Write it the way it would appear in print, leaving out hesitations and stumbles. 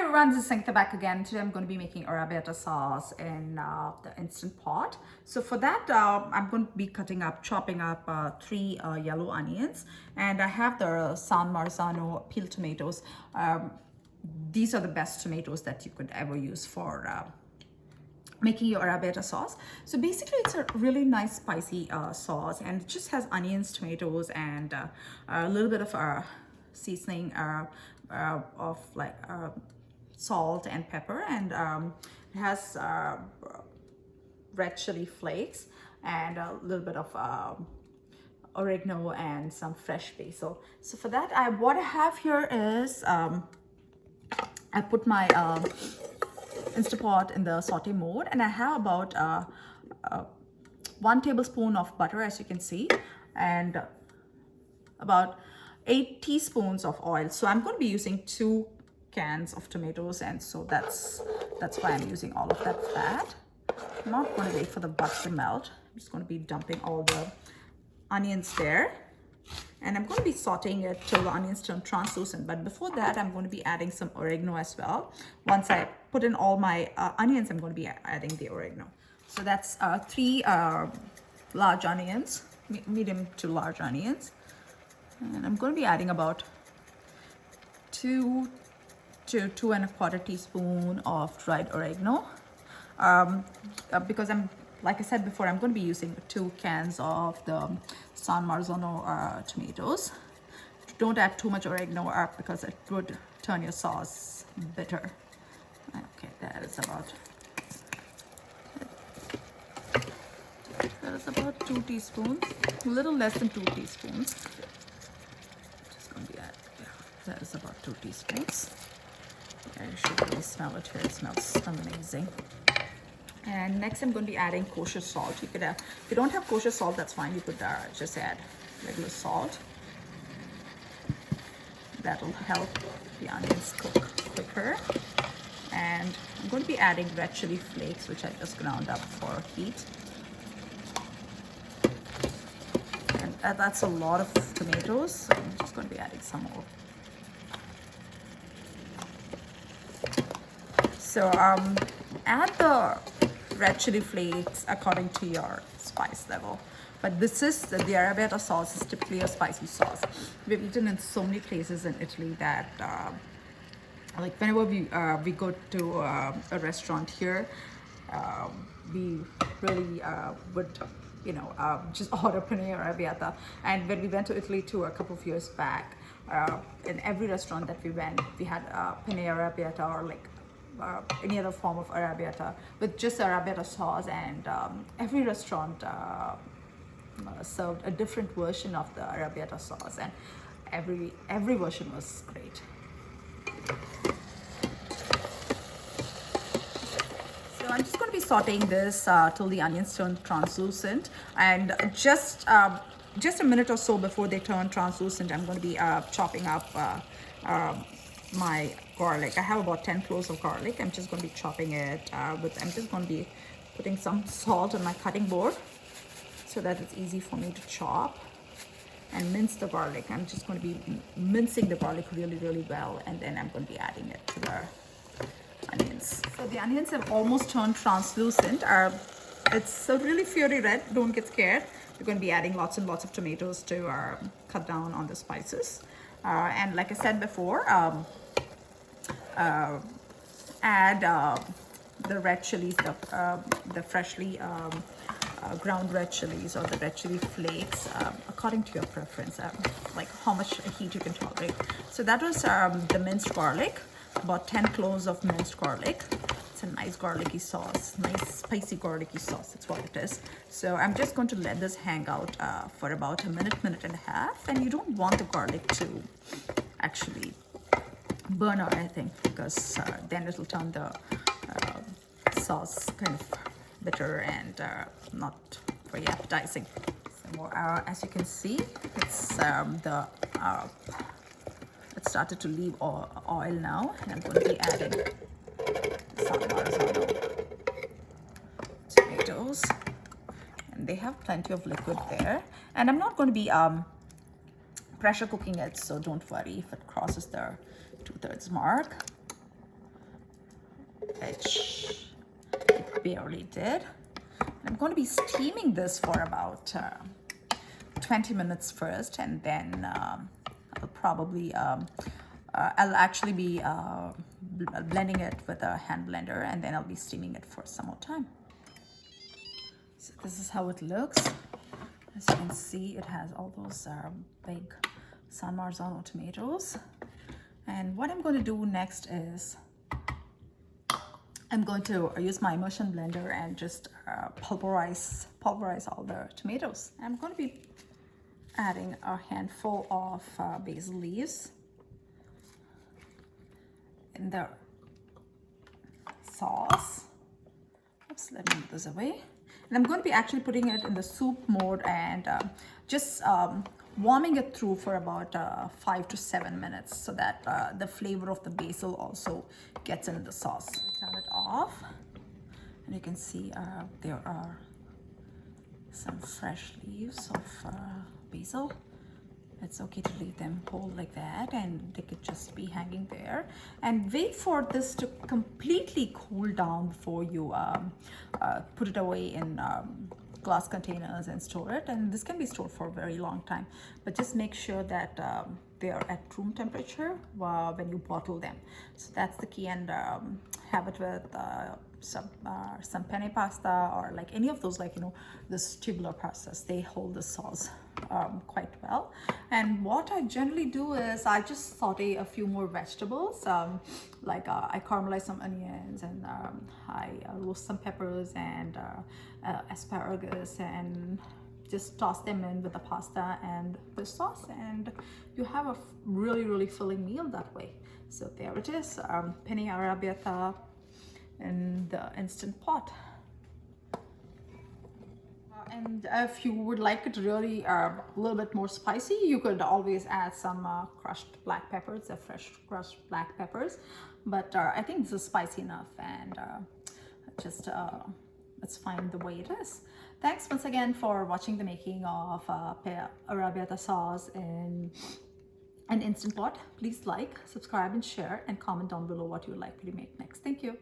everyone, this is Sangeetha back again. Today I'm going to be making Arabiatta sauce in the Instant Pot. So for that, I'm going to be chopping up 3 yellow onions, and I have the San Marzano peeled tomatoes. These are the best tomatoes that you could ever use for making your Arabiatta sauce. So basically it's a really nice spicy sauce, and it just has onions, tomatoes, and a little bit of seasoning of like salt and pepper, and it has red chili flakes and a little bit of oregano and some fresh basil. So for that, what I have here is I put my instapot in the saute mode, and I have about 1 tablespoon of butter, as you can see, and about 8 teaspoons of oil. So I'm going to be using 2 cans of tomatoes, and so that's why I'm using all of that fat. I'm not going to wait for the butter to melt. I'm just going to be dumping all the onions there, and I'm going to be sauteing it till the onions turn translucent. But before that, I'm going to be adding some oregano as well. Once I put in all my onions, I'm going to be adding the oregano. So that's 3 large onions, medium to large onions. And I'm going to be adding about 2 to 2¼ teaspoon of dried oregano. Because like I said before, I'm going to be using 2 cans of the San Marzano tomatoes. Don't add too much oregano because it would turn your sauce bitter. Okay, that is about 2 teaspoons, a little less than 2 teaspoons. That is about 2 teaspoons. I should really smell it here. It smells amazing. And next, I'm going to be adding kosher salt. You could, if you don't have kosher salt, that's fine. You could just add regular salt. That'll help the onions cook quicker. And I'm going to be adding red chili flakes, which I just ground up for heat. And that's a lot of tomatoes, so I'm just going to be adding some more. So add the red chili flakes according to your spice level. But this is the Arabiatta sauce is typically a spicy sauce. We've eaten in so many places in Italy that like whenever we go to a restaurant here, we really would just order penne Arabiatta. And when we went to Italy a couple of years back, in every restaurant that we went, we had penne Arabiatta or like any other form of Arabiatta with just Arabiatta sauce, and every restaurant served a different version of the Arabiatta sauce, and every version was great. So I'm just going to be sauteing this till the onions turn translucent, and just a minute or so before they turn translucent, I'm going to be chopping up my garlic. I have about 10 cloves of garlic. I'm just going to be chopping it I'm just going to be putting some salt on my cutting board so that it's easy for me to chop and mince the garlic. I'm just going to be mincing the garlic really, really well, and then I'm going to be adding it to the onions. So the onions have almost turned translucent. It's a really fiery red. Don't get scared. We're going to be adding lots and lots of tomatoes to cut down on the spices. And like I said before, add the red chilies, the freshly ground red chilies, or the red chili flakes, according to your preference, like how much heat you can tolerate. So that was the minced garlic, about 10 cloves of minced garlic. It's a nice garlicky sauce, nice spicy garlicky sauce. That's what it is. So I'm just going to let this hang out for about a minute and a half. And you don't want the garlic to actually burn out, I think, because then it'll turn the sauce kind of bitter and not very appetizing. So more, as you can see, it's it started to leave oil now, and I'm going to be adding some Marzano tomatoes, and they have plenty of liquid there. And I'm not going to be pressure cooking it, so don't worry if it crosses the 2/3 mark. which it barely did. I'm going to be steaming this for about 20 minutes first, and then I'll probably I'll actually be blending it with a hand blender, and then I'll be steaming it for some more time. So this is how it looks. As you can see, it has all those big San Marzano tomatoes. And what I'm going to do next is I'm going to use my immersion blender and just pulverize all the tomatoes. I'm going to be adding a handful of basil leaves in the sauce. Oops, let me move this away. And I'm going to be actually putting it in the soup mode and just warming it through for about 5 to 7 minutes, so that the flavor of the basil also gets in the sauce. Turn it off, and you can see there are some fresh leaves of basil. It's okay to leave them whole like that, and they could just be hanging there, and wait for this to completely cool down before you put it away in glass containers and store it. And this can be stored for a very long time, but just make sure that they are at room temperature when you bottle them. So that's the key. And have it with some penne pasta, or like any of those, like, you know, this tubular pastas. They hold the sauce quite well. And what I generally do is I just saute a few more vegetables, like I caramelize some onions, and I roast some peppers and asparagus, and just toss them in with the pasta and the sauce, and you have a really filling meal that way. So there it is, penne Arabiatta in the Instant Pot. And if you would like it really a little bit more spicy, you could always add some crushed black peppers, fresh crushed black peppers. But I think this is spicy enough, and just it's fine the way it is. Thanks once again for watching the making of Arabiatta sauce in an Instant Pot. Please like, subscribe, and share, and comment down below what you would like me to make next. Thank you.